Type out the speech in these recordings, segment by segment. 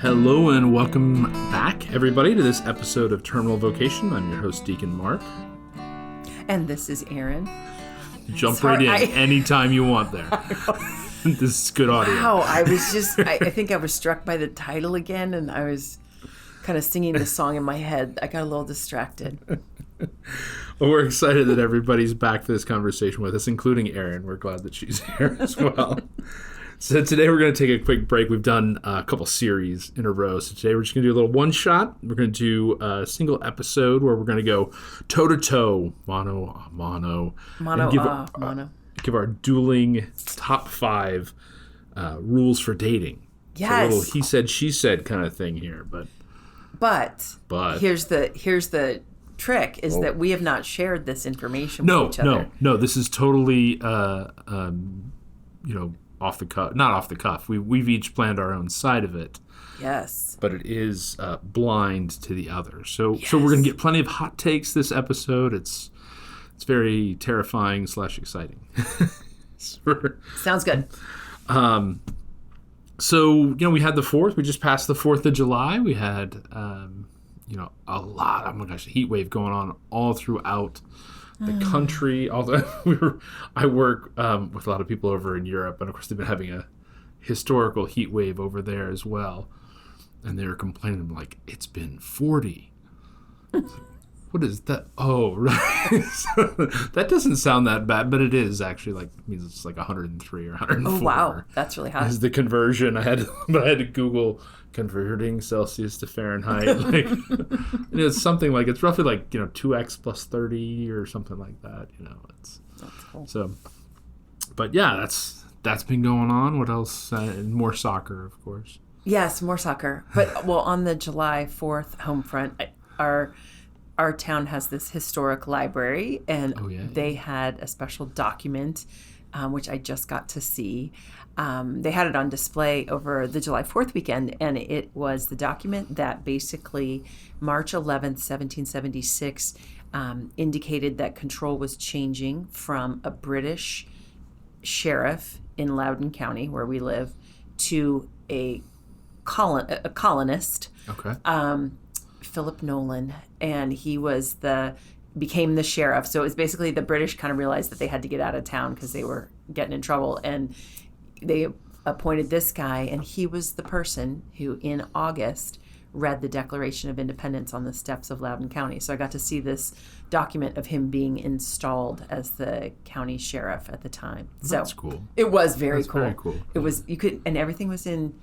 Hello and welcome back, everybody, to this episode of Terminal Vocation. I'm your host, Deacon Mark. And this is Erin. Jump right in anytime you want there. This is good audio. Wow, I think I was struck by the title again, and I was kind of singing the song in my head. I got a little distracted. Well, we're excited that everybody's back for this conversation with us, including Erin. We're glad that she's here as well. So today we're going to take a quick break. We've done a couple series in a row. So today we're just going to do a little one-shot. We're going to do a single episode where we're going to go toe-to-toe, mano a mano. Mono. Give our dueling top 5 rules for dating. Yes. So a little he said, she said kind of thing here. But here's the trick is that we have not shared this information with each other. No. This is totally, off the cuff. Not off the cuff. We've each planned our own side of it. Yes. But it is blind to the other. So we're going to get plenty of hot takes this episode. It's very terrifying / exciting. Sounds good. So, we had the 4th. We just passed the 4th of July. We had, a lot, oh my gosh, a heat wave going on all throughout the country. Although I work with a lot of people over in Europe, and of course they've been having a historical heat wave over there as well. And they were complaining like, it's been 40. What is that? Oh, right. So, that doesn't sound that bad, but it is actually means it's like 103 or 104. Oh, wow. That's really hot. Is the conversion. I had to Google converting Celsius to Fahrenheit. It's something like, it's roughly 2x plus 30 or something like that. That's cool. So, but yeah, that's been going on. What else? More soccer, of course. Yes, more soccer. But, on the July 4th home front, our town has this historic library, and they had a special document, which I just got to see. They had it on display over the July 4th weekend, and it was the document that basically March 11th, 1776, indicated that control was changing from a British sheriff in Loudoun County, where we live, to a colonist. Okay. Philip Nolan, and he became the sheriff. So it was basically the British kind of realized that they had to get out of town because they were getting in trouble, and they appointed this guy, and he was the person who in August read the Declaration of Independence on the steps of Loudoun County. So I got to see this document of him being installed as the county sheriff at the time. That's cool. It was very cool. Very cool. It was, and everything was in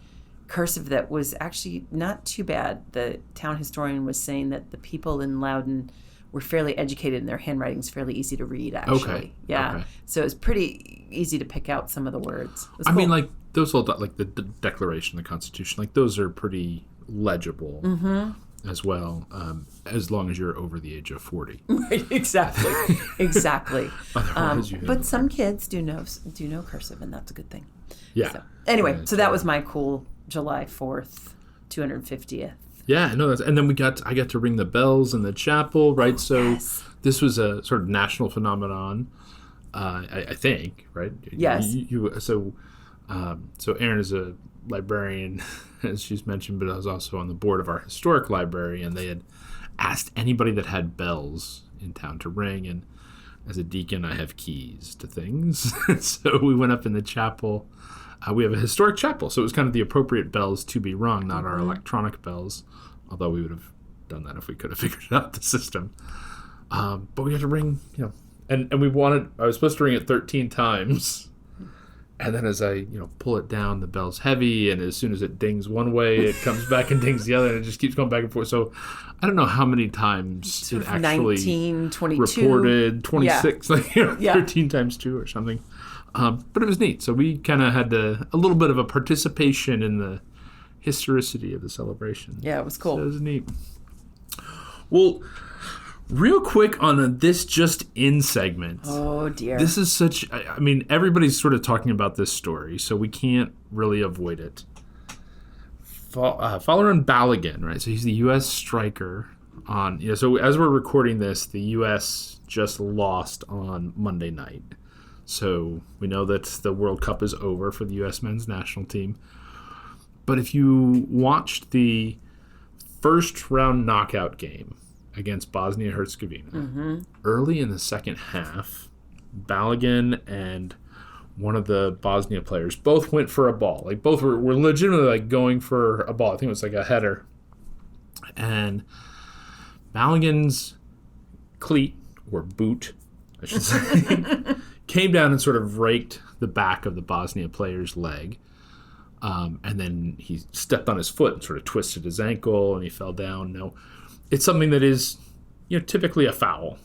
cursive that was actually not too bad. The town historian was saying that the people in Loudoun were fairly educated and their handwriting's fairly easy to read, actually. Okay. Yeah. Okay. So it was pretty easy to pick out some of the words. Cool. Mean, those all, the Declaration, the Constitution, those are pretty legible as well, as long as you're over the age of 40. Right, exactly. Exactly. But some kids do know cursive, and that's a good thing. Yeah. So, anyway, so that was my cool July 4th, 250th. Yeah, no, and then I got to ring the bells in the chapel, right? So This was a sort of national phenomenon, I think, right? Yes. So Erin is a librarian, as she's mentioned, but I was also on the board of our historic library, and they had asked anybody that had bells in town to ring, and as a deacon, I have keys to things. So we went up in the chapel. We have a historic chapel, so it was kind of the appropriate bells to be rung, not our electronic bells, although we would have done that if we could have figured out the system. But we had to ring, and I was supposed to ring it 13 times. And then as I, pull it down, the bell's heavy, and as soon as it dings one way, it comes back and dings the other, and it just keeps going back and forth. So I don't know how many times it actually 19, 22. reported, 26, 13 times 2 or something. But it was neat. So we kind of had a little bit of a participation in the historicity of the celebration. Yeah, it was cool. So it was neat. Well, real quick on a This Just In segment. Oh, dear. This is everybody's sort of talking about this story, so we can't really avoid it. Folarin Balogun, right? So he's the U.S. striker on... so as we're recording this, the U.S. just lost on Monday night. So we know that the World Cup is over for the U.S. men's national team. But if you watched the first round knockout game against Bosnia-Herzegovina, early in the second half, Balogun and one of the Bosnia players both went for a ball. Like, both were legitimately, like, going for a ball. I think it was like a header. And Balogun's cleat, or boot, I should say, came down and sort of raked the back of the Bosnia player's leg. And then he stepped on his foot and sort of twisted his ankle, and he fell down. Now, it's something that is, typically a foul.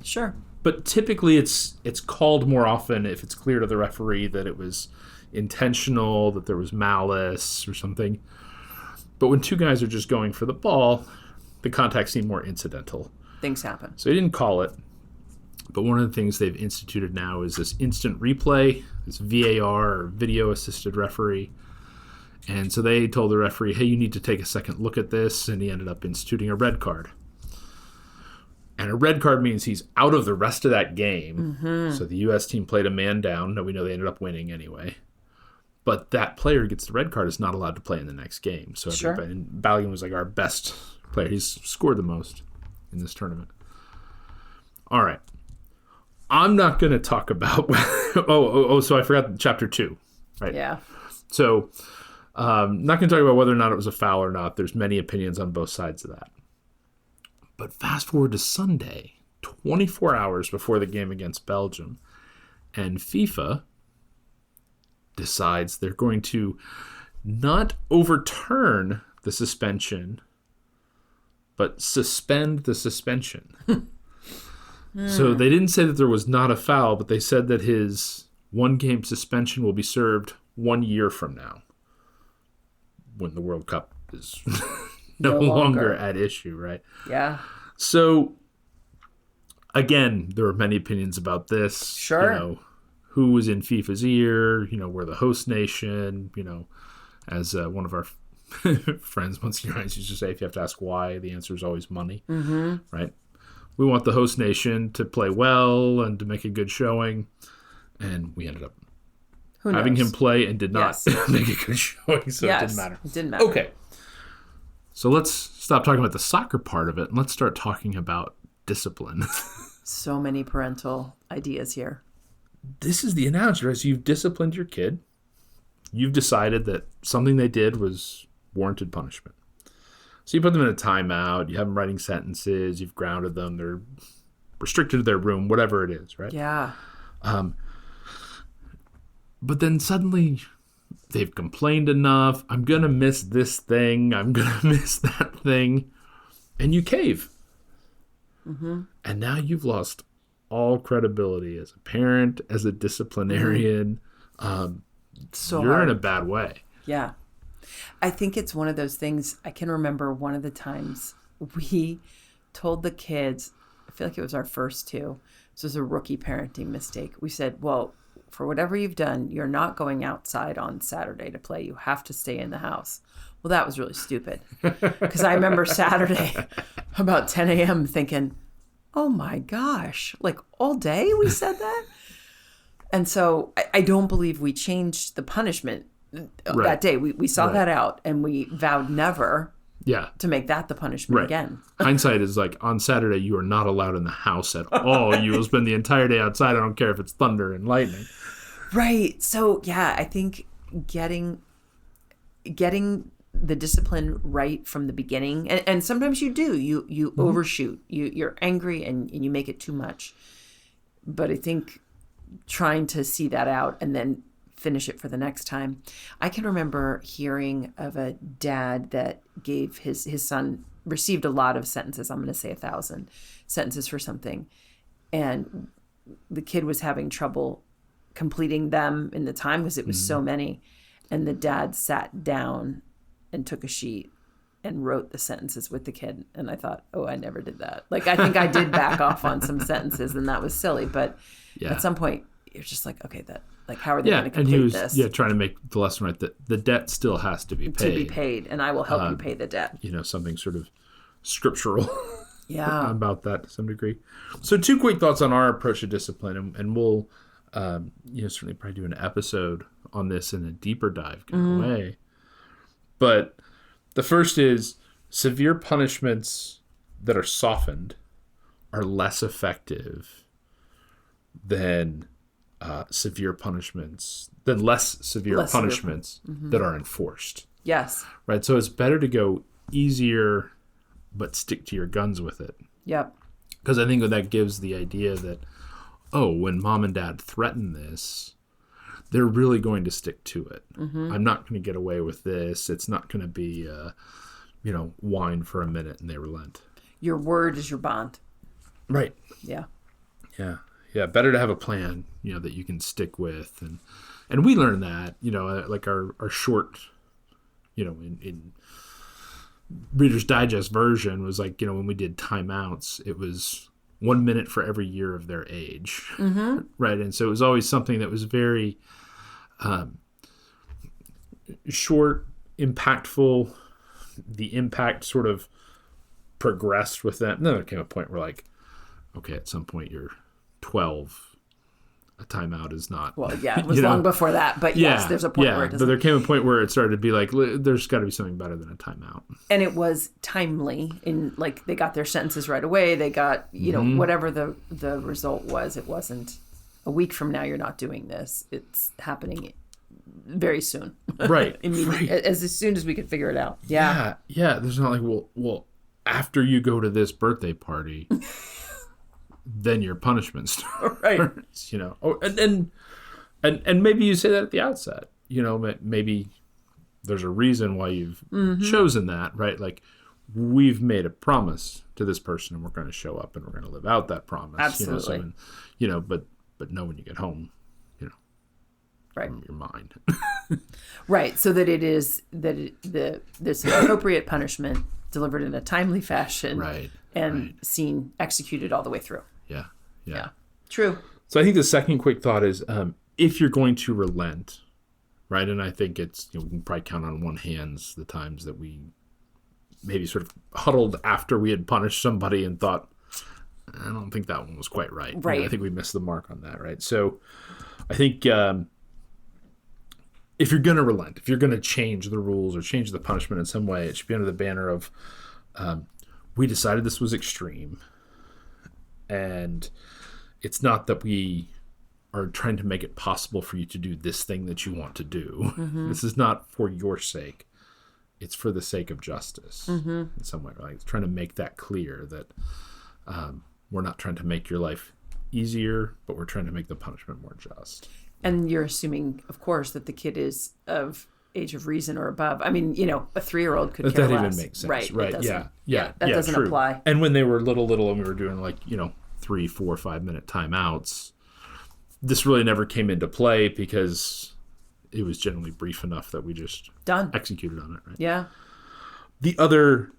Sure. But typically it's called more often if it's clear to the referee that it was intentional, that there was malice or something. But when two guys are just going for the ball, the contact seemed more incidental. Things happen. So he didn't call it. But one of the things they've instituted now is this instant replay, this VAR, or video assisted referee. And so they told the referee, hey, you need to take a second look at this, and he ended up instituting a red card. And a red card means he's out of the rest of that game. So the U.S. team played a man down. Now we know they ended up winning anyway. But that player who gets the red card is not allowed to play in the next game. So and Balogun was like our best player. He's scored the most in this tournament. All right. I'm not going to talk about... so I forgot chapter 2. Right? Yeah. So not going to talk about whether or not it was a foul or not. There's many opinions on both sides of that. But fast forward to Sunday, 24 hours before the game against Belgium, and FIFA decides they're going to not overturn the suspension, but suspend the suspension. So they didn't say that there was not a foul, but they said that his one-game suspension will be served 1 year from now, when the World Cup is... no longer at issue, right? Yeah. So, again, there were many opinions about this. Sure. Who was in FIFA's ear? We're the host nation. As one of our friends once in your eyes used to say, if you have to ask why, the answer is always money, right? We want the host nation to play well and to make a good showing, and we ended up having him play and did not make a good showing, so it didn't matter. It didn't matter. Okay. So let's stop talking about the soccer part of it and let's start talking about discipline. So many parental ideas here. This is the analogy, right? So you've disciplined your kid. You've decided that something they did was warranted punishment. So you put them in a timeout. You have them writing sentences. You've grounded them. They're restricted to their room, whatever it is, right? Yeah. But then suddenly... they've complained enough. I'm going to miss this thing. I'm going to miss that thing. And you cave. And now you've lost all credibility as a parent, as a disciplinarian. You're in a bad way. Yeah. I think it's one of those things. I can remember one of the times we told the kids, I feel like it was our first two. This was a rookie parenting mistake. We said, well, for whatever you've done, you're not going outside on Saturday to play. You have to stay in the house. Well, that was really stupid. Because I remember Saturday about 10 a.m. thinking, oh my gosh, like all day we said that? And so I don't believe we changed the punishment that day. We saw that out and we vowed never to make that the punishment again. Hindsight is like, on Saturday, you are not allowed in the house at all. You will spend the entire day outside. I don't care if it's thunder and lightning. Right. So, yeah, I think getting the discipline right from the beginning, and sometimes you do. You overshoot. You're angry and you make it too much. But I think trying to see that out and then finish it for the next time. I can remember hearing of a dad that gave his son, received a lot of sentences. I'm going to say 1,000 sentences for something. And the kid was having trouble completing them in the time because it was so many. And the dad sat down and took a sheet and wrote the sentences with the kid. And I thought, oh, I never did that. Like, I think I did back off on some sentences and that was silly. But at some point, you're just like, okay, how are they going to complete this? Trying to make the lesson right, that the debt still has to be paid. To be paid, and I will help you pay the debt. Something sort of scriptural about that to some degree. So 2 quick thoughts on our approach to discipline, and we'll certainly probably do an episode on this in a deeper dive kind of way. But the first is severe punishments that are softened are less effective than less severe punishments that are enforced. Yes. Right. So it's better to go easier, but stick to your guns with it. Yep. Because I think that gives the idea that, oh, when mom and dad threaten this, they're really going to stick to it. Mm-hmm. I'm not going to get away with this. It's not going to be, whine for a minute and they relent. Your word is your bond. Right. Yeah. Yeah. Yeah. Better to have a plan, that you can stick with. And we learned that, like our short, in Reader's Digest version was like, when we did timeouts, it was 1 minute for every year of their age. Mm-hmm. Right. And so it was always something that was very short, impactful. The impact sort of progressed with that. And then there came a point where like, okay, at some point you're 12. A timeout is not. Well, yeah, it was long before that, but yes, there's a point where it doesn't. But there came a point where it started to be like, there's got to be something better than a timeout. And it was timely in like they got their sentences right away. They got, whatever the result was. It wasn't a week from now. You're not doing this. It's happening very soon. Right. Immediately, right. As soon as we could figure it out. Yeah. Yeah. There's not like, well, after you go to this birthday party. Then your punishment starts, right? Oh, and maybe you say that at the outset. Maybe there's a reason why you've chosen that, right? Like we've made a promise to this person, and we're going to show up, and we're going to live out that promise. Absolutely. But know when you get home, right, from your mind, right? So that it is this appropriate punishment delivered in a timely fashion, right, and seen executed all the way through. Yeah. True. So I think the second quick thought is if you're going to relent, right? And I think it's, we can probably count on one hand the times that we maybe sort of huddled after we had punished somebody and thought, I don't think that one was quite right. Right. I think we missed the mark on that, right? So I think if you're going to relent, if you're going to change the rules or change the punishment in some way, it should be under the banner of we decided this was extreme. And it's not that we are trying to make it possible for you to do this thing that you want to do. Mm-hmm. This is not for your sake. It's for the sake of justice in some way. Like, it's trying to make that clear that we're not trying to make your life easier, but we're trying to make the punishment more just. And you're assuming, of course, that the kid is of age of reason or above. I mean, a 3-year-old could care less. That even makes sense. Right. Yeah. That doesn't true. apply. And when they were little and we were doing 3, 4, 5 minute timeouts, this really never came into play because it was generally brief enough that we just executed on it. Right. Yeah. The other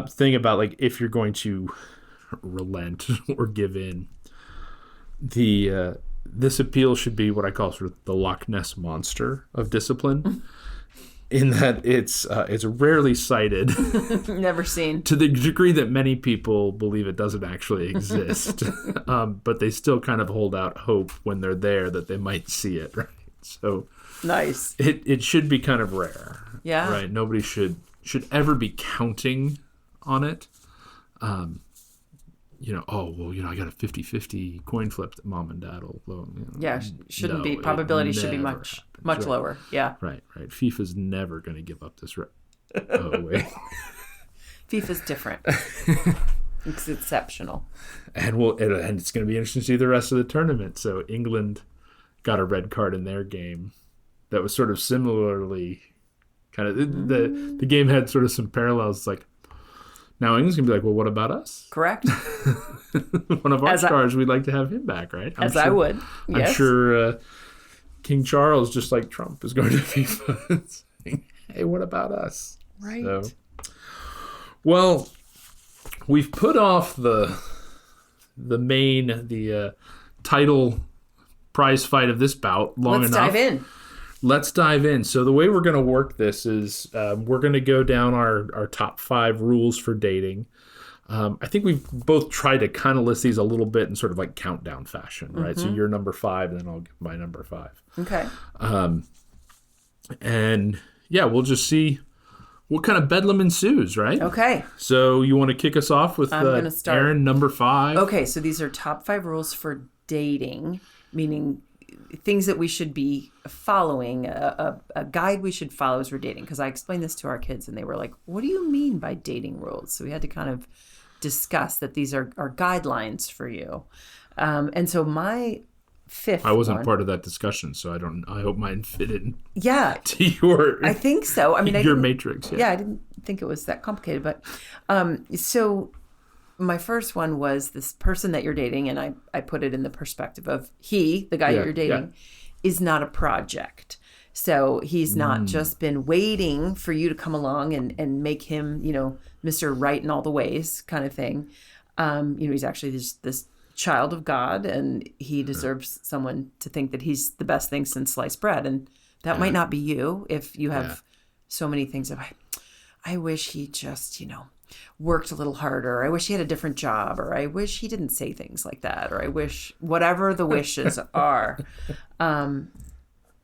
thing about if you're going to relent or give in, this appeal should be what I call sort of the Loch Ness monster of discipline. In that it's rarely cited, never seen, to the degree that many people believe it doesn't actually exist, but they still kind of hold out hope when they're there that they might see it. Right, so nice. It should be kind of rare. Yeah. Right. Nobody should ever be counting on it. I got a 50-50 coin flip that mom and dad will. Shouldn't be. Probability should be much lower. Yeah. Right. FIFA's never going to give up this. Oh, wait. FIFA's different. It's exceptional. And it's going to be interesting to see the rest of the tournament. So England got a red card in their game that was sort of similarly kind of the game had sort of some parallels. It's like, now England's going to be like, well, what about us? Correct. One of our stars, we'd like to have him back, right? I would. Yes. I'm sure King Charles, just like Trump, is going to FIFA saying, hey, what about us? Right. So, well, we've put off the title prize fight of this bout long enough. Let's dive in. So the way we're going to work this is we're going to go down our top 5 rules for dating. I think we've both tried to kind of list these a little bit in sort of like countdown fashion, right? So you're number 5, and then I'll give my number 5. Okay. And yeah, we'll just see what kind of bedlam ensues, right? Okay. So you want to kick us off with Erin, number 5? Okay, so these are top 5 rules for dating, meaning things that we should be following, a guide we should follow as we're dating. Because I explained this to our kids and they were like, what do you mean by dating rules? So we had to kind of discuss that these are guidelines for you. And so my 5th I wasn't one, part of that discussion, so I hope mine fit in yeah, to your I think so. I mean, your matrix. Yeah, I didn't think it was that complicated. But so my first one was this person that you're dating, and I put it in the perspective of the guy you're dating, is not a project. So he's not just been waiting for you to come along and make him, Mr. Right in all the ways kind of thing. He's actually this child of God, and he deserves someone to think that he's the best thing since sliced bread. And that might not be you if you have so many things of, I wish he just, worked a little harder. I wish he had a different job, or I wish he didn't say things like that, or I wish whatever the wishes are.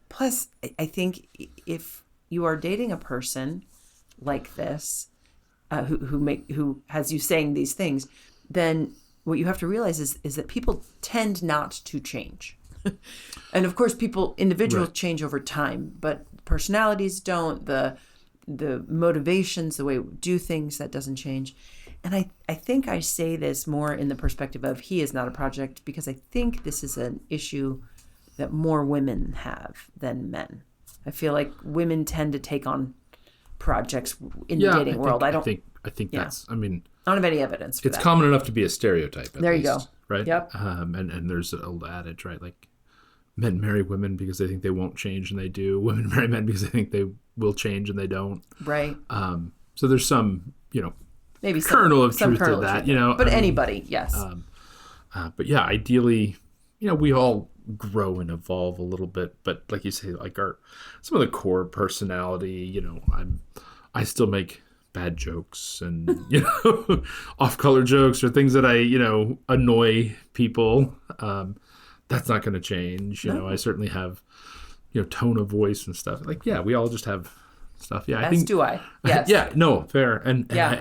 Plus, I think if you are dating a person like this, who has you saying these things, then what you have to realize is that people tend not to change. And of course, individuals change over time, but personalities don't, the motivations, the way we do things, that doesn't change. And I think I say this more in the perspective of he is not a project, because I think this is an issue that more women have than men. I feel like women tend to take on projects in the dating world. I think that's, I mean, I don't have any evidence for it's that. common enough to be a stereotype. There you go. Right? Yep. And there's an old adage, right? Like, men marry women because they think they won't change and they do. Women marry men because they think they will change and they don't. Right. So there's some, maybe kernel of truth to that, But anybody, yes. But yeah, ideally, we all grow and evolve a little bit. But like you say, like some of the core personality, I still make bad jokes and off-color jokes or things that I annoy people. That's not going to change. No. I certainly have tone of voice and stuff. Like, we all just have stuff. Yeah, As do I. Yes. No, fair.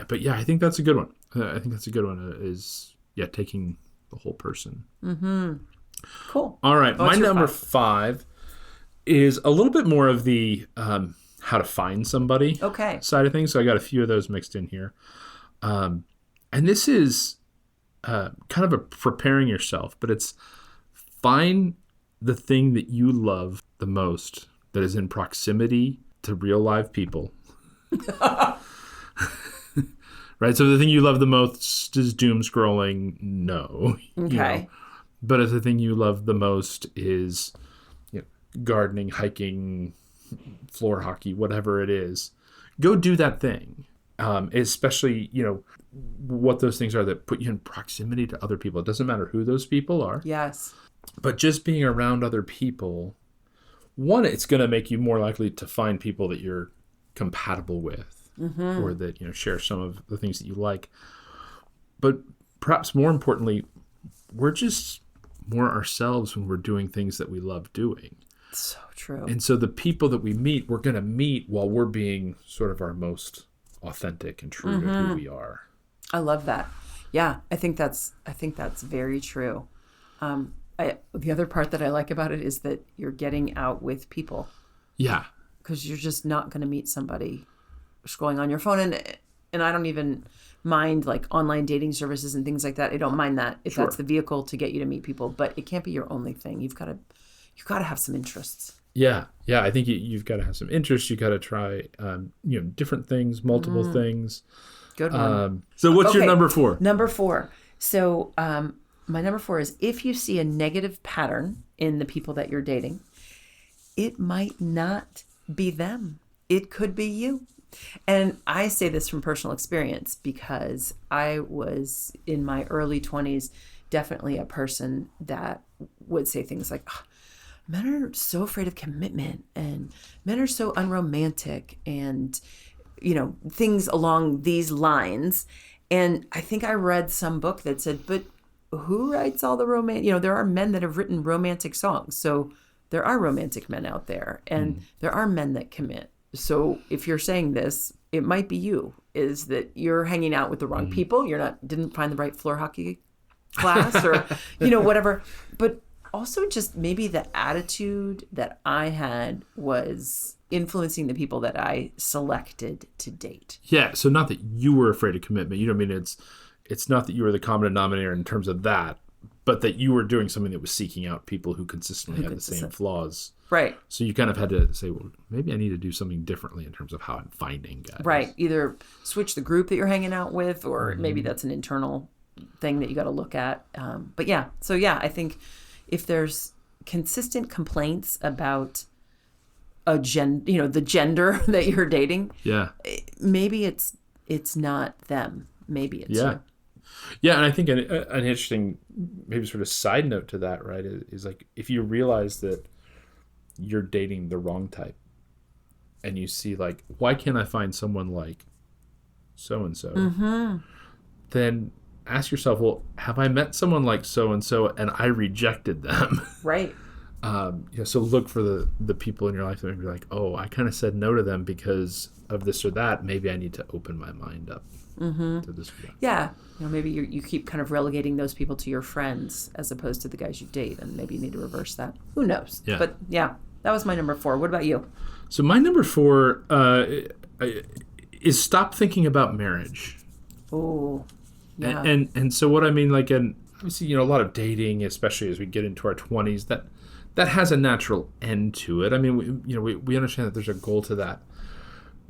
But I think that's a good one. I think that's a good one. Is taking the whole person. Mm-hmm. Cool. All right, my number 5 is a little bit more of the how to find somebody side of things. So I got a few of those mixed in here. And this is kind of a preparing yourself, but it's find the thing that you love the most that is in proximity to real live people. Right? So the thing you love the most is doom scrolling? No. Okay. But if the thing you love the most is gardening, hiking, floor hockey, whatever it is, go do that thing. Especially, what those things are that put you in proximity to other people. It doesn't matter who those people are. Yes. But just being around other people, one, it's going to make you more likely to find people that you're compatible with, or that, share some of the things that you like. But perhaps more importantly, we're just more ourselves when we're doing things that we love doing. So true. And so the people that we meet, we're going to meet while we're being sort of our most authentic and true to who we are. I love that. Yeah, I think that's very true. The other part that I like about it is that you're getting out with people. Yeah. Because you're just not going to meet somebody scrolling on your phone. And I don't even mind like online dating services and things like that. I don't mind that if that's the vehicle to get you to meet people. But it can't be your only thing. You've got to have some interests. Yeah. I think you've got to have some interests. You got to try, different things, multiple things. Good one. So what's your number 4? Number 4. So my number 4 is, if you see a negative pattern in the people that you're dating, it might not be them. It could be you. And I say this from personal experience because I was in my early 20s, definitely a person that would say things like, men are so afraid of commitment and men are so unromantic and, things along these lines. And I think I read some book that said, but who writes all the romance? There are men that have written romantic songs. So there are romantic men out there and there are men that commit. So if you're saying this, it might be you, is that you're hanging out with the wrong people. Didn't find the right floor hockey class or, whatever. But also just maybe the attitude that I had was influencing the people that I selected to date. Yeah. So not that you were afraid of commitment. You know what I mean? It's not that you were the common denominator in terms of that, but that you were doing something that was seeking out people who consistently have the same flaws. Right. So you kind of had to say, well, maybe I need to do something differently in terms of how I'm finding guys. Right. Either switch the group that you're hanging out with, or maybe that's an internal thing that you got to look at. But yeah. So yeah, I think if there's consistent complaints about the gender that you're dating, maybe it's not them. Maybe it's you. Yeah, and I think an interesting, maybe sort of side note to that, right, is like if you realize that you're dating the wrong type, and you see like, why can't I find someone like so-and-so? Then ask yourself, well, have I met someone like so-and-so and I rejected them? Right. So look for the people in your life that be like, oh, I kind of said no to them because of this or that. Maybe I need to open my mind up to this or that. Yeah. Maybe you keep kind of relegating those people to your friends as opposed to the guys you date, and maybe you need to reverse that. Who knows? Yeah. But yeah, that was my number 4. What about you? So my number 4 is stop thinking about marriage. Oh, yeah. And so what I mean, like, and obviously, a lot of dating, especially as we get into our 20s, that has a natural end to it. I mean, we understand that there's a goal to that.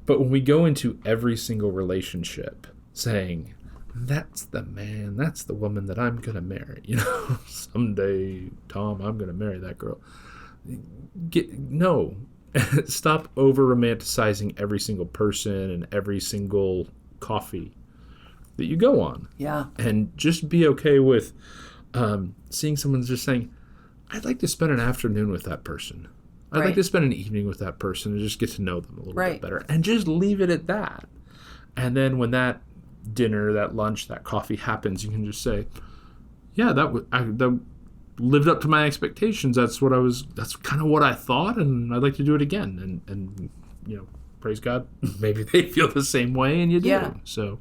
But when we go into every single relationship saying, that's the man, that's the woman that I'm going to marry, someday, Tom, I'm going to marry that girl. No. Stop over-romanticizing every single person and every single coffee that you go on. Yeah. And just be okay with seeing someone just saying, I'd like to spend an afternoon with that person. I'd like to spend an evening with that person and just get to know them a little bit better. And just leave it at that. And then when that dinner, that lunch, that coffee happens, you can just say, yeah, that lived up to my expectations. That's kind of what I thought, and I'd like to do it again. And praise God, maybe they feel the same way, and you do. Yeah. So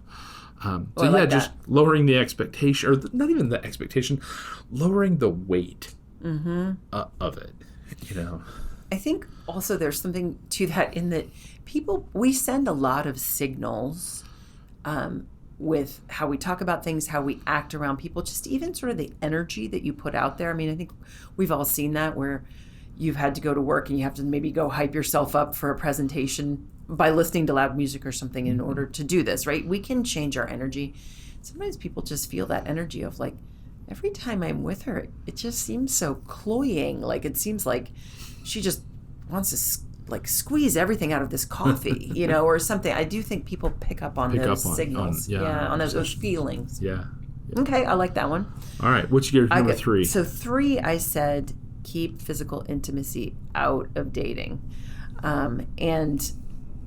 just lowering the expectation, or not even the expectation, lowering the weight of it, I think also there's something to that in that we send a lot of signals with how we talk about things, how we act around people, just even sort of the energy that you put out there. I mean, I think we've all seen that where you've had to go to work and you have to maybe go hype yourself up for a presentation by listening to loud music or something in order to do this, right? We can change our energy. Sometimes people just feel that energy of like, every time I'm with her, it just seems so cloying. Like it seems like she just wants to squeeze everything out of this coffee, or something. I do think people pick up on those signals. On those feelings. Yeah. Okay, I like that one. All right, what's your number 3? So 3, I said, keep physical intimacy out of dating. And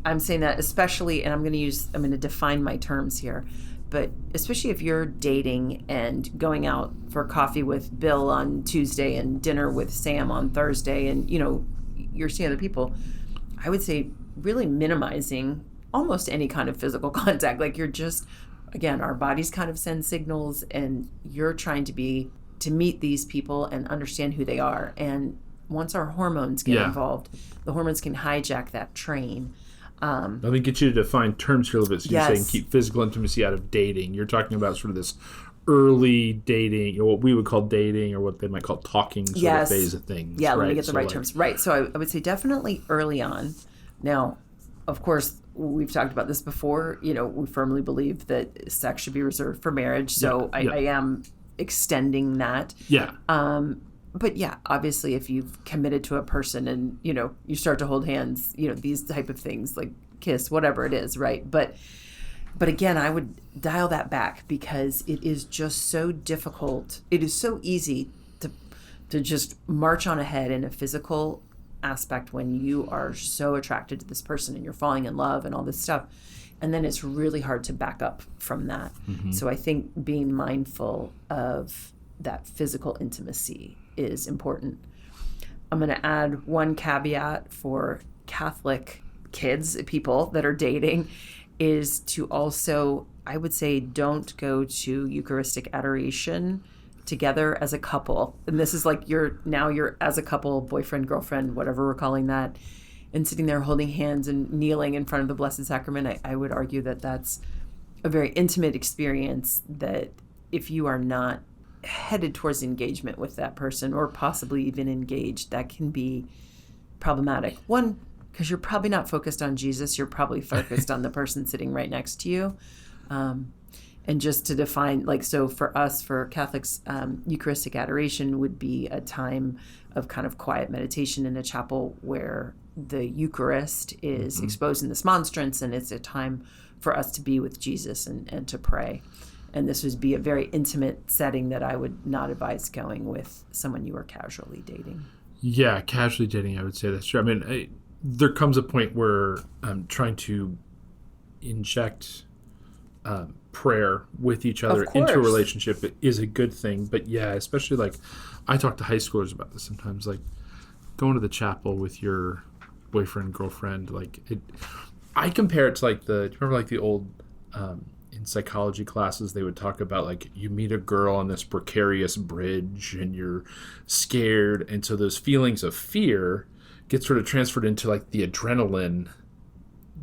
I'm saying that especially, and I'm going to define my terms here, but especially if you're dating and going out for coffee with Bill on Tuesday and dinner with Sam on Thursday, and you're seeing other people, I would say really minimizing almost any kind of physical contact. Like you're just, again, our bodies kind of send signals, and you're trying to meet these people and understand who they are. And once our hormones get involved, the hormones can hijack that train. Let me get you to define terms here a little bit. So you're saying keep physical intimacy out of dating. You're talking about sort of this early dating, what we would call dating, or what they might call talking sort of phase of things. Yeah, let me get the right terms. Right. So I would say definitely early on. Now, of course, we've talked about this before. We firmly believe that sex should be reserved for marriage. So I am extending that. Yeah. But yeah, obviously, if you've committed to a person and, you start to hold hands, these type of things like kiss, whatever it is, right? But again, I would dial that back because it is just so difficult. It is so easy to just march on ahead in a physical aspect when you are so attracted to this person and you're falling in love and all this stuff. And then it's really hard to back up from that. So I think being mindful of that physical intimacy is important. I'm going to add one caveat for Catholic kids, people that are dating, is to also, I would say, don't go to Eucharistic adoration together as a couple. And this is like you're as a couple, boyfriend, girlfriend, whatever we're calling that, and sitting there holding hands and kneeling in front of the Blessed Sacrament. I would argue that that's a very intimate experience that if you are not headed towards engagement with that person, or possibly even engaged, that can be problematic. One, because you're probably not focused on Jesus, you're probably focused on the person sitting right next to you. And just to define, like, so for us, for Catholics, Eucharistic adoration would be a time of kind of quiet meditation in a chapel where the Eucharist is exposed in this monstrance, and it's a time for us to be with Jesus and to pray. And this would be a very intimate setting that I would not advise going with someone you are casually dating. Yeah, casually dating, I would say that's true. I mean, there comes a point where trying to inject prayer with each other into a relationship is a good thing. But yeah, especially like I talk to high schoolers about this sometimes, like going to the chapel with your boyfriend, girlfriend, like I compare it to like do you remember like the old in psychology classes, they would talk about like you meet a girl on this precarious bridge and you're scared, and so those feelings of fear get sort of transferred into like the adrenaline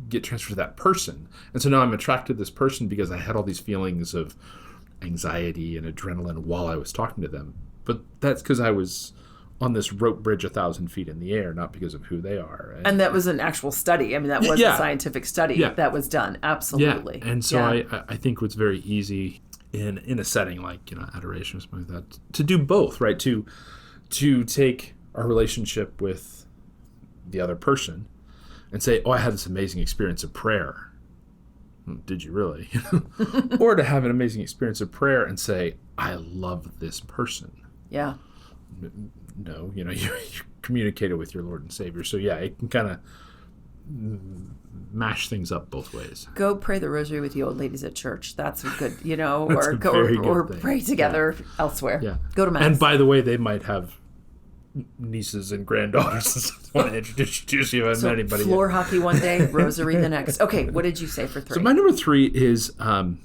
get transferred to that person. And so now I'm attracted to this person because I had all these feelings of anxiety and adrenaline while I was talking to them. But that's because I was on this rope bridge 1,000 feet in the air, not because of who they are. And that was an actual study. I mean, that was a scientific study that was done. Absolutely. Yeah. And so I think what's very easy in a setting like, adoration or something like that, to do both, right? To take our relationship with the other person and say, oh, I had this amazing experience of prayer. Did you really? Or to have an amazing experience of prayer and say, I love this person. Yeah. No, you communicated with your Lord and Savior. So yeah, it can kind of mash things up both ways. Go pray the rosary with the old ladies at church. That's a good, That's or pray together elsewhere. Yeah. Go to Mass. And by the way, they might have nieces and granddaughters. I want to introduce you to anybody. Floor hockey one day, rosary the next. Okay, what did you say for 3? So my number 3 is I'm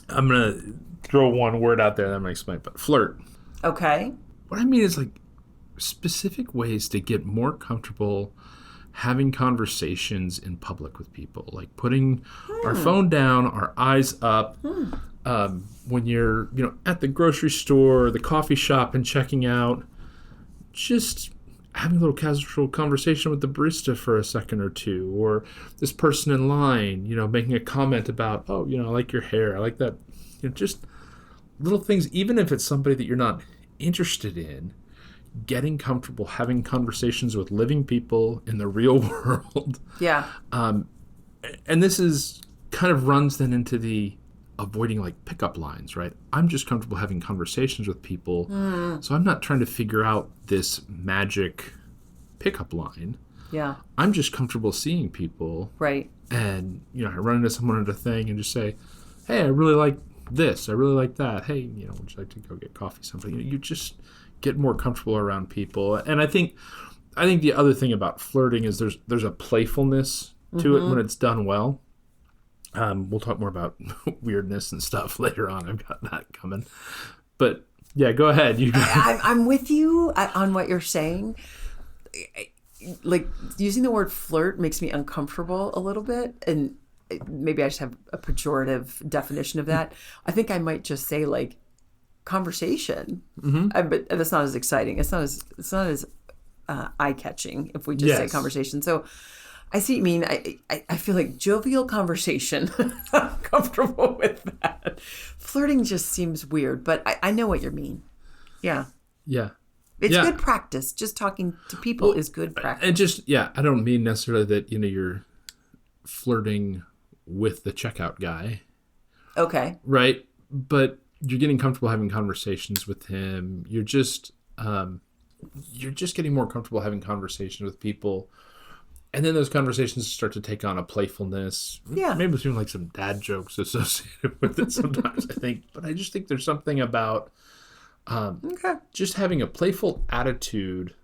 going to throw one word out there and I'm going to explain it, but flirt. Okay. What I mean is like specific ways to get more comfortable having conversations in public with people, like putting our phone down, our eyes up, when you're, at the grocery store, the coffee shop and checking out, just having a little casual conversation with the barista for a second or two, or this person in line, making a comment about, oh, I like your hair. I like that. Just little things, even if it's somebody that you're not interested in, getting comfortable having conversations with living people in the real world. Yeah. And this is kind of runs then into the avoiding like pickup lines, right? I'm just comfortable having conversations with people. So I'm not trying to figure out this magic pickup line. Yeah. I'm just comfortable seeing people. Right. And, I run into someone at a thing and just say, hey, I really like this. I really like that. Hey, would you like to go get coffee? Something. You just get more comfortable around people. And I think the other thing about flirting is there's a playfulness to it when it's done well. We'll talk more about weirdness and stuff later on. I've got that coming. But yeah, go ahead. I'm with you on what you're saying. Like using the word flirt makes me uncomfortable a little bit, and maybe I just have a pejorative definition of that. I think I might just say like conversation, but that's not as exciting. It's not as eye-catching if we just say conversation. So I see what you mean. I feel like jovial conversation. I'm comfortable with that. Flirting just seems weird, but I know what you mean. Yeah. Yeah. It's good practice. Just talking to people is good practice. And just, I don't mean necessarily that, you're flirting with the checkout guy. Okay. Right? But you're getting comfortable having conversations with him. You're just getting more comfortable having conversations with people. And then those conversations start to take on a playfulness. Yeah. Maybe there's even like some dad jokes associated with it sometimes, I think. But I just think there's something about just having a playful attitude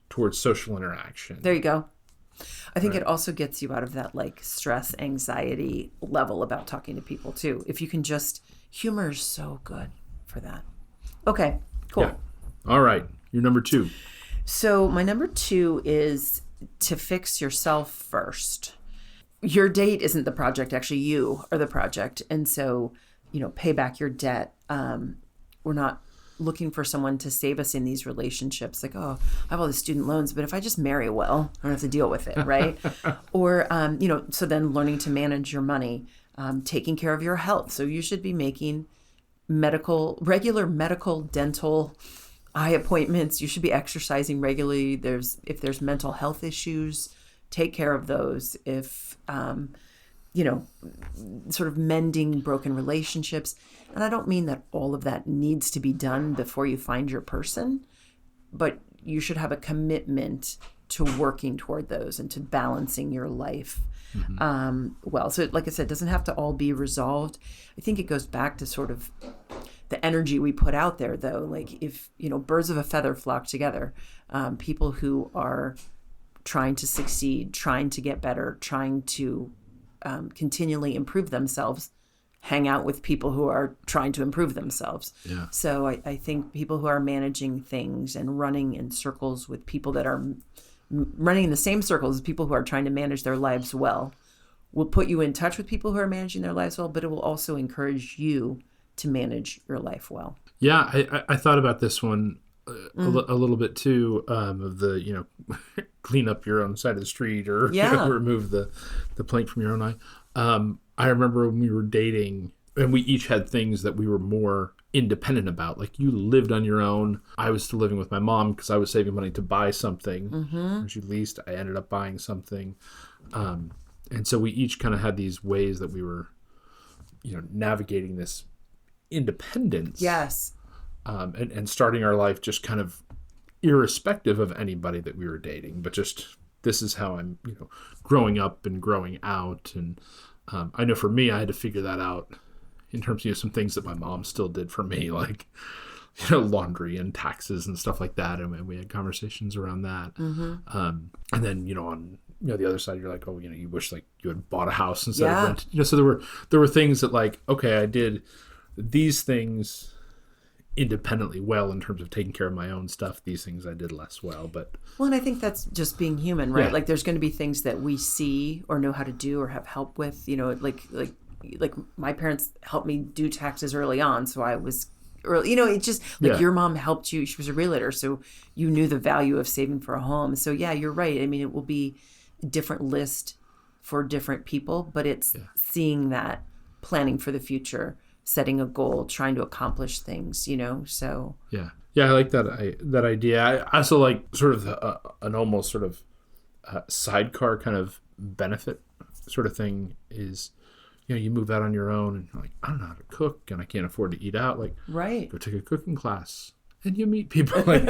towards social interaction. There you go. I think it also gets you out of that like stress, anxiety level about talking to people too. If you can just, humor is so good for that. Okay, cool. Yeah. All right. Your number 2. So my number 2 is to fix yourself first. Your date isn't the project, actually you are the project. And so, pay back your debt. We're not looking for someone to save us in these relationships. Like, oh, I have all these student loans, but if I just marry well, I don't have to deal with it, right? Or, so then learning to manage your money, taking care of your health. So you should be making regular medical, dental, eye appointments. You should be exercising regularly. If there's mental health issues, take care of those. If, sort of mending broken relationships. And I don't mean that all of that needs to be done before you find your person, but you should have a commitment to working toward those and to balancing your life. So like I said, it doesn't have to all be resolved. I think it goes back to sort of the energy we put out there, though. Like if, birds of a feather flock together, people who are trying to succeed, trying to get better, trying to continually improve themselves, hang out with people who are trying to improve themselves. Yeah. So I think people who are managing things and running in circles with people that are running in the same circles as people who are trying to manage their lives well will put you in touch with people who are managing their lives well, but it will also encourage you to manage your life well. Yeah, I thought about this one a little bit too, of the, clean up your own side of the street or remove the plank from your own eye. I remember when we were dating and we each had things that we were more independent about. Like you lived on your own. I was still living with my mom because I was saving money to buy something. She leased. I ended up buying something. And so we each kind of had these ways that we were, navigating this independence. Yes. And starting our life just kind of irrespective of anybody that we were dating, but just this is how I'm, growing up and growing out. And I know for me, I had to figure that out in terms of some things that my mom still did for me, like, laundry and taxes and stuff like that. And we had conversations around that. And then, on the other side, you're like, oh, you wish like you had bought a house instead of rent. So there were things that like, okay, I did these things independently well in terms of taking care of my own stuff. These things I did less well, and I think that's just being human, right? Like there's going to be things that we see or know how to do or have help with, like my parents helped me do taxes early on. So I was early, it's just like your mom helped you. She was a realtor. So you knew the value of saving for a home. So yeah, you're right. I mean, it will be a different list for different people, but it's seeing that, planning for the future, setting a goal, trying to accomplish things, so. Yeah, I like that idea. I also like sort of an almost sort of sidecar kind of benefit sort of thing is, you move out on your own and you're like, I don't know how to cook and I can't afford to eat out. Like, right. Go take a cooking class and you meet people. Like,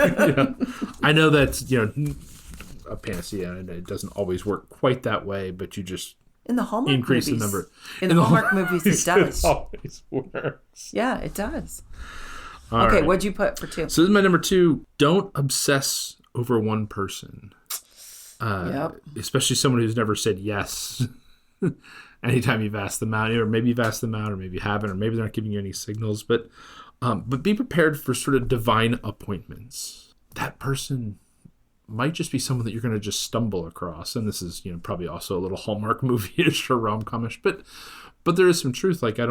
I know that's, a panacea and it doesn't always work quite that way, but you just in the Hallmark increase movies. The number. In the Hallmark movies, it does. It always works. Yeah, it does. All okay, right. What'd you put for 2? So this is my number 2. Don't obsess over one person. Especially someone who's never said yes. Anytime you've asked them out, or maybe you've asked them out, or maybe you haven't, or maybe they're not giving you any signals. But be prepared for sort of divine appointments. That person might just be someone that you're going to just stumble across. And this is, probably also a little Hallmark movie-ish or rom-comish, but there is some truth. Like, I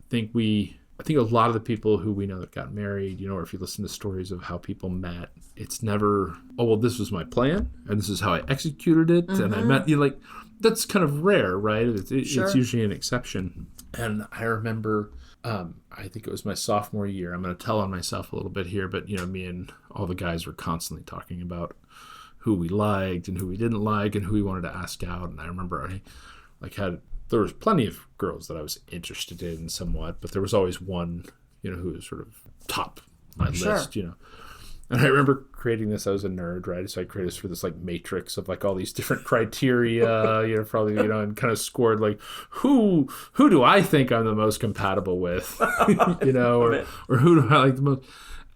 think a lot of the people who we know that got married, or if you listen to stories of how people met, it's never, oh, well, this was my plan and this is how I executed it. And I met you. Like, that's kind of rare, right? It's usually an exception. And I remember, I think it was my sophomore year. I'm going to tell on myself a little bit here, but me and all the guys were constantly talking about who we liked and who we didn't like and who we wanted to ask out. And I remember there was plenty of girls that I was interested in somewhat, but there was always one, who was sort of top my list, And I remember creating this. I was a nerd, right? So I created this for this like matrix of like all these different criteria, probably, and kind of scored like who do I think I'm the most compatible with, or who do I like the most?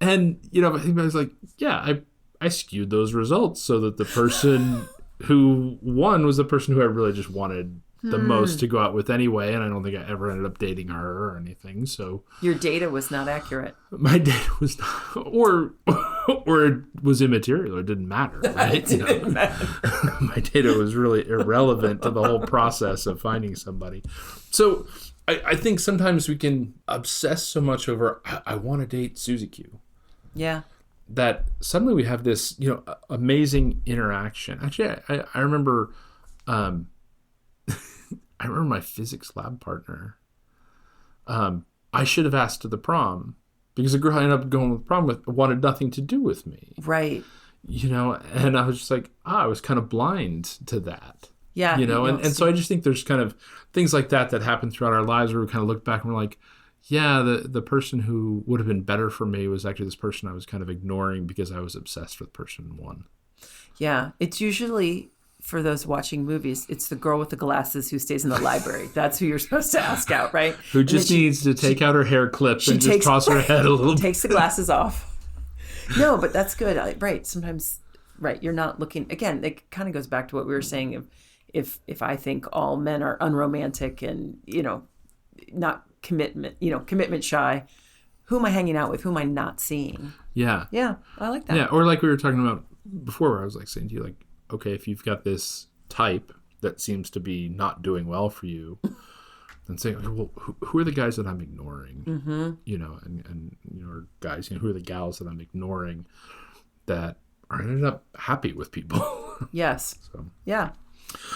And I think I was like, I skewed those results so that the person who one was the person who I really just wanted the most to go out with anyway, and I don't think I ever ended up dating her or anything. So your data was not accurate. My data was not, or it was immaterial. It didn't matter, right? It didn't matter. My data was really irrelevant to the whole process of finding somebody. So I think sometimes we can obsess so much over, I want to date Susie Q. Yeah. That suddenly we have this, amazing interaction. Actually, I remember, I remember my physics lab partner. I should have asked to the prom because the girl I ended up going to the prom with wanted nothing to do with me. Right. And I was just like, I was kind of blind to that. Yeah. And so I just think there's kind of things like that happen throughout our lives where we kind of look back and we're like, yeah, the person who would have been better for me was actually this person I was kind of ignoring because I was obsessed with person one. Yeah. It's usually, for those watching movies, it's the girl with the glasses who stays in the library. That's who you're supposed to ask out, right? Who just needs to take out her hair clip and just toss her head a little bit. Takes the glasses off. No, but that's good. Right. Sometimes, right, you're not looking. Again, it kind of goes back to what we were saying. If I think all men are unromantic and, not commitment shy, who am I hanging out with? Who am I not seeing? Yeah. Yeah, I like that. Yeah, or like we were talking about before where I was like saying to you, like, okay, if you've got this type that seems to be not doing well for you, then say, well, who are the guys that I'm ignoring? Mm-hmm. And or guys, who are the gals that I'm ignoring that are ended up happy with people? Yes. So. Yeah.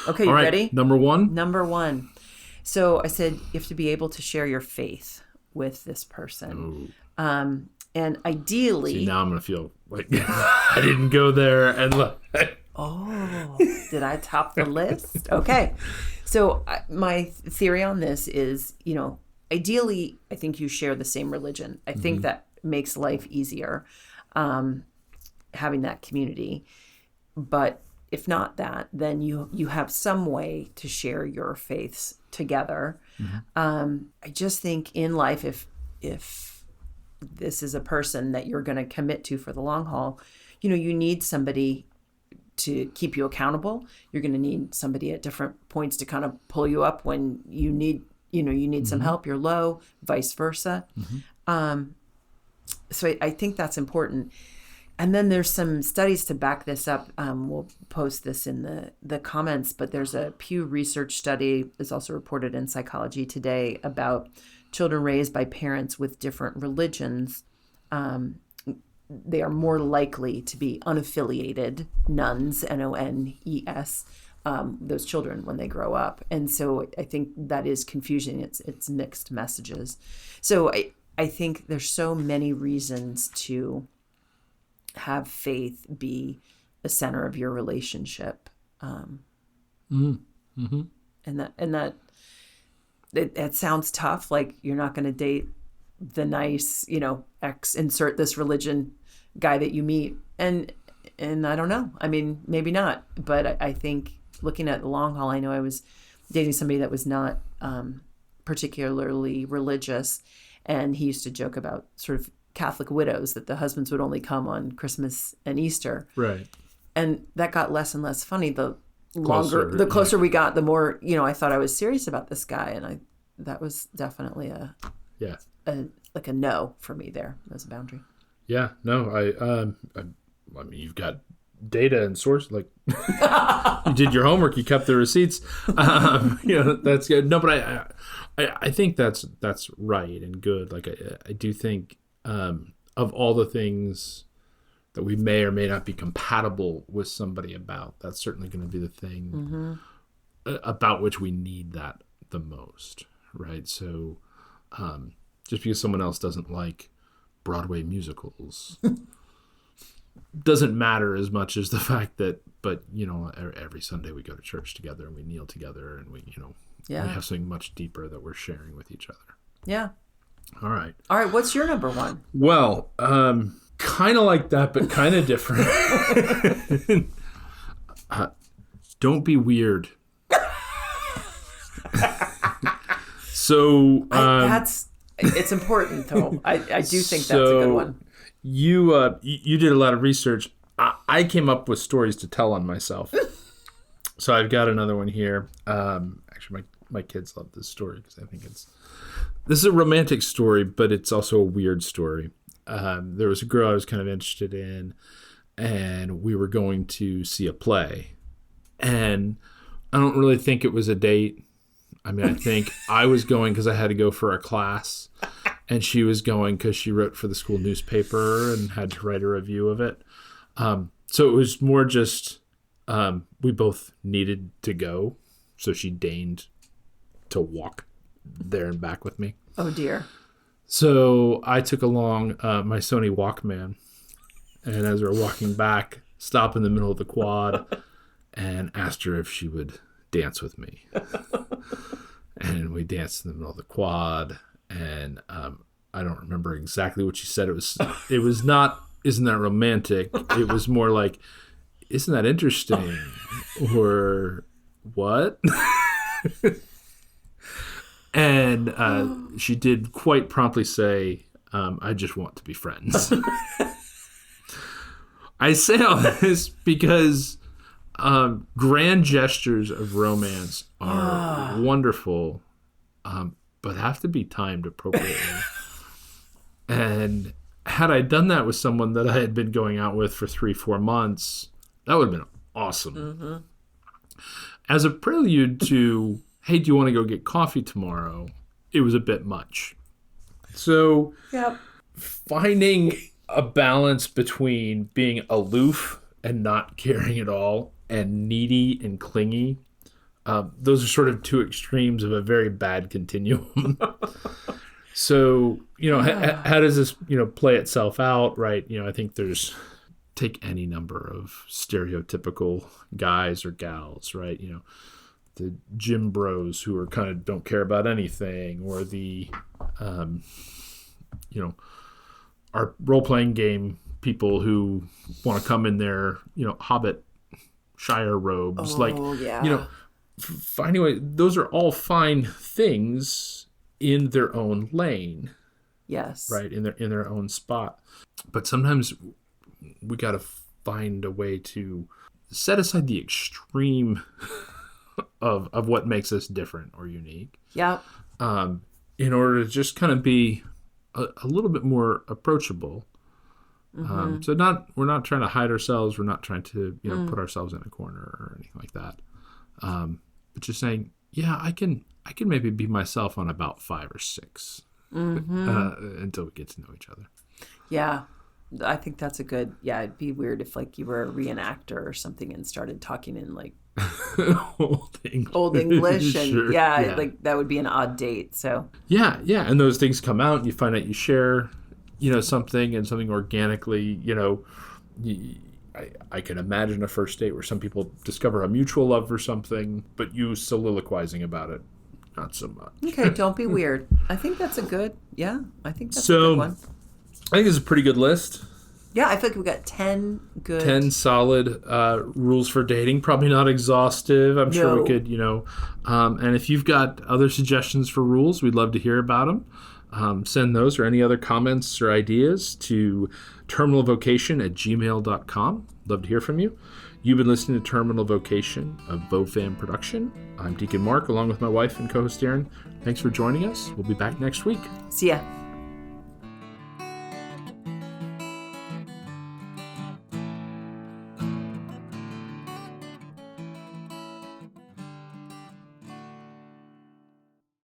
Okay, you All right, ready? Number one. So I said you have to be able to share your faith with this person. And ideally... See, now I'm going to feel like I didn't go there and look. Oh, did I top the list? Okay. So my theory on this is, ideally, I think you share the same religion. I think that makes life easier, having that community. But if not that, then you have some way to share your faiths together. Mm-hmm. I just think in life, if this is a person that you're going to commit to for the long haul, you need somebody to keep you accountable. You're going to need somebody at different points to kind of pull you up when you need some help, you're low, vice versa. Mm-hmm. So I think that's important. And then there's some studies to back this up. We'll post this in the comments, but there's a Pew Research study that's also reported in Psychology Today about children raised by parents with different religions. They are more likely to be unaffiliated nuns, N-O-N-E-S, those children when they grow up. And so I think that is confusing. It's mixed messages. So I think there's so many reasons to have faith be the center of your relationship. Mm-hmm. And that it sounds tough. Like you're not going to date the nice, X insert this religion guy that you meet. And I don't know. I mean, maybe not, but I think looking at the long haul, I know I was dating somebody that was not particularly religious. And he used to joke about sort of Catholic widows, that the husbands would only come on Christmas and Easter. Right. And that got less and less funny. The closer we got, the more, I thought I was serious about this guy. And that was definitely a no for me there as a boundary. Yeah, no, I mean, you've got data and source, like you did your homework, you kept the receipts. That's good. No, but I think that's right and good. Like I do think of all the things that we may or may not be compatible with somebody about, that's certainly going to be the thing about which we need that the most, right? So just because someone else doesn't like Broadway musicals doesn't matter as much as the fact that, but every Sunday we go to church together and we kneel together and we have something much deeper that we're sharing with each other. Yeah. All right. What's your number one? Well, kind of like that, but kind of different. Don't be weird. So it's important though. I do think that's a good one. You did a lot of research. I came up with stories to tell on myself. So I've got another one here. Actually, my kids love this story because I think this is a romantic story, but it's also a weird story. There was a girl I was kind of interested in, and we were going to see a play. And I don't really think it was a date. I mean, I think I was going because I had to go for a class, and she was going because she wrote for the school newspaper and had to write a review of it. So it was more just we both needed to go, so she deigned to walk there and back with me. Oh, dear. So I took along my Sony Walkman, and as we were walking back, stopped in the middle of the quad and asked her if she would dance with me. And we danced in the middle of the quad, and I don't remember exactly what she said. It was not, isn't that romantic? It was more like, isn't that interesting? Or what? And she did quite promptly say, I just want to be friends. I say all this because grand gestures of romance are wonderful, but have to be timed appropriately. And had I done that with someone that I had been going out with for 3-4 months, that would have been awesome. Mm-hmm. As a prelude to, hey, do you want to go get coffee tomorrow? It was a bit much. So finding a balance between being aloof and not caring at all and needy and clingy, those are sort of two extremes of a very bad continuum. So, how does this, play itself out, right? I think take any number of stereotypical guys or gals, right? The gym bros who are kind of don't care about anything, or the, our role-playing game people who want to come in their, Hobbit Shire robes. Finding a way, those are all fine things in their own lane. Yes. Right, in their own spot. But sometimes we got to find a way to set aside the extreme of what makes us different or unique. Yeah. In order to just kind of be a little bit more approachable. Mm-hmm. So we're not trying to hide ourselves. We're not trying to put ourselves in a corner or anything like that. But just saying, I can maybe be myself on about 5 or 6 until we get to know each other. Yeah. I think that's a good, it'd be weird if you were a reenactor or something and started talking in old English and sure. That would be an odd date. So and those things come out and you find out you share something and something organically. I can imagine a first date where some people discover a mutual love for something, but you soliloquizing about it not so much. Okay, don't be weird. I think that's a good a good one. I think it's a pretty good list. Yeah, I feel like we got 10 good... 10 solid rules for dating. Probably not exhaustive. I'm sure we could, and if you've got other suggestions for rules, we'd love to hear about them. Send those or any other comments or ideas to terminalvocation@gmail.com. Love to hear from you. You've been listening to Terminal Vocation, a VoFam production. I'm Deacon Mark, along with my wife and co-host Erin. Thanks for joining us. We'll be back next week. See ya.